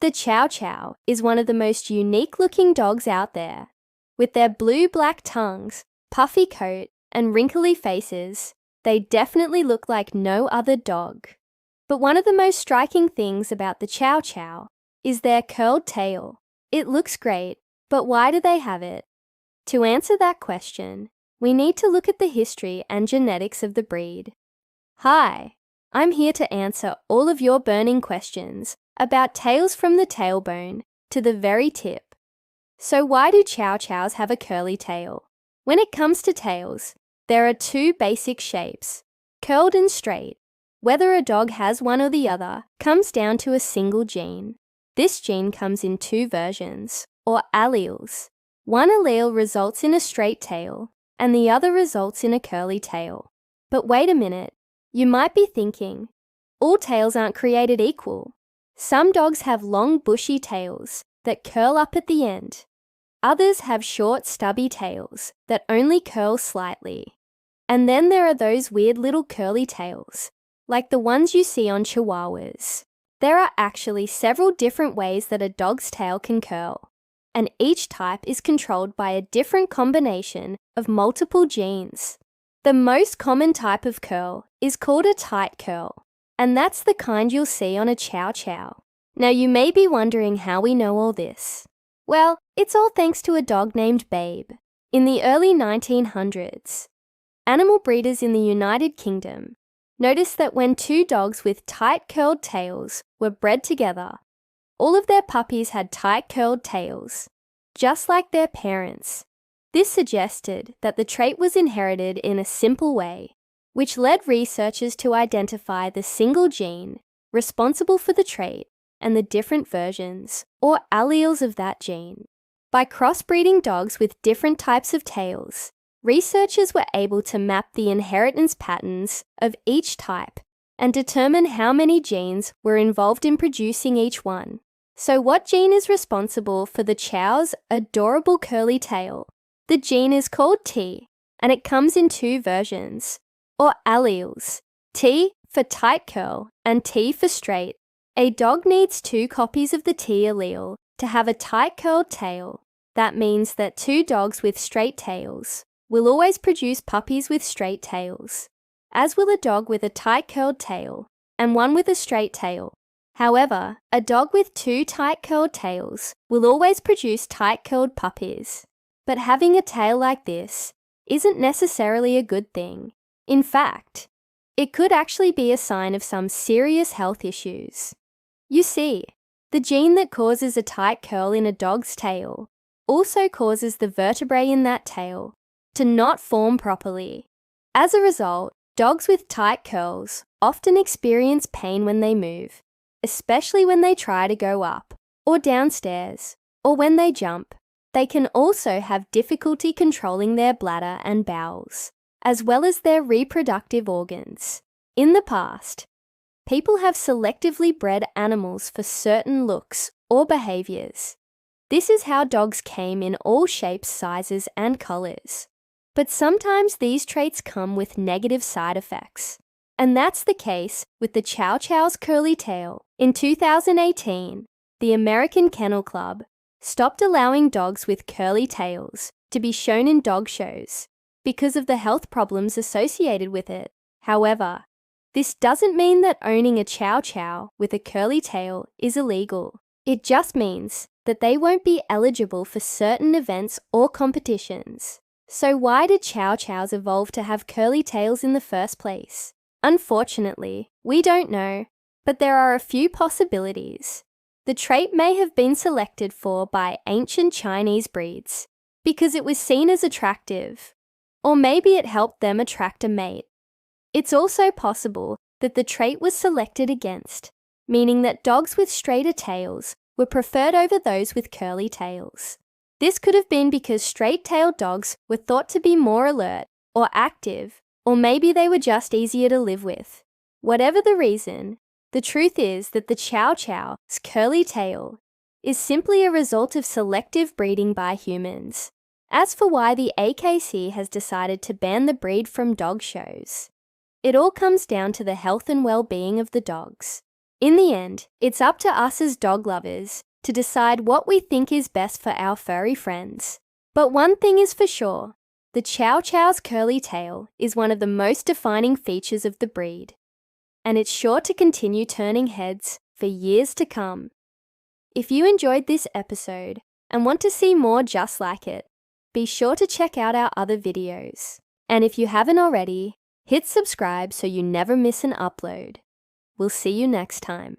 The Chow Chow is one of the most unique-looking dogs out there. With their blue-black tongues, puffy coat, and wrinkly faces, they definitely look like no other dog. But one of the most striking things about the Chow Chow is their curled tail. It looks great, but why do they have it? To answer that question, we need to look at the history and genetics of the breed. Hi, I'm here to answer all of your burning questions about tails from the tailbone to the very tip. So why do Chow Chows have a curly tail? When it comes to tails, there are two basic shapes, curled and straight. Whether a dog has one or the other comes down to a single gene. This gene comes in two versions, or alleles. One allele results in a straight tail, and the other results in a curly tail. But wait a minute, you might be thinking, all tails aren't created equal. Some dogs have long bushy tails that curl up at the end. Others have short stubby tails that only curl slightly. And then there are those weird little curly tails, like the ones you see on Chihuahuas. There are actually several different ways that a dog's tail can curl, and each type is controlled by a different combination of multiple genes. The most common type of curl is called a tight curl, and that's the kind you'll see on a Chow Chow. Now you may be wondering how we know all this. Well, it's all thanks to a dog named Babe. In the early 1900s, animal breeders in the United Kingdom noticed that when two dogs with tight curled tails were bred together, all of their puppies had tight curled tails, just like their parents. This suggested that the trait was inherited in a simple way, which led researchers to identify the single gene responsible for the trait and the different versions, or alleles of that gene. By crossbreeding dogs with different types of tails, researchers were able to map the inheritance patterns of each type and determine how many genes were involved in producing each one. So what gene is responsible for the Chow's adorable curly tail? The gene is called T, and it comes in two versions, or alleles, T for tight curl and T for straight. A dog needs two copies of the T allele to have a tight curled tail. That means that two dogs with straight tails will always produce puppies with straight tails, as will a dog with a tight curled tail and one with a straight tail. However, a dog with two tight curled tails will always produce tight curled puppies. But having a tail like this isn't necessarily a good thing. In fact, it could actually be a sign of some serious health issues. You see, the gene that causes a tight curl in a dog's tail also causes the vertebrae in that tail to not form properly. As a result, dogs with tight curls often experience pain when they move, especially when they try to go up or downstairs, or when they jump. They can also have difficulty controlling their bladder and bowels, as well as their reproductive organs. In the past, people have selectively bred animals for certain looks or behaviors. This is how dogs came in all shapes, sizes, and colors. But sometimes these traits come with negative side effects. And that's the case with the Chow Chow's curly tail. In 2018, the American Kennel Club stopped allowing dogs with curly tails to be shown in dog shows because of the health problems associated with it. However, this doesn't mean that owning a Chow Chow with a curly tail is illegal. It just means that they won't be eligible for certain events or competitions. So why did Chow Chows evolve to have curly tails in the first place? Unfortunately, we don't know, but there are a few possibilities. The trait may have been selected for by ancient Chinese breeds because it was seen as attractive, or maybe it helped them attract a mate. It's also possible that the trait was selected against, meaning that dogs with straighter tails were preferred over those with curly tails. This could have been because straight-tailed dogs were thought to be more alert or active, or maybe they were just easier to live with. Whatever the reason, the truth is that the Chow Chow's curly tail is simply a result of selective breeding by humans. As for why the AKC has decided to ban the breed from dog shows, it all comes down to the health and well-being of the dogs. In the end, it's up to us as dog lovers to decide what we think is best for our furry friends. But one thing is for sure, the Chow Chow's curly tail is one of the most defining features of the breed, and it's sure to continue turning heads for years to come. If you enjoyed this episode and want to see more just like it, be sure to check out our other videos. And if you haven't already, hit subscribe so you never miss an upload. We'll see you next time.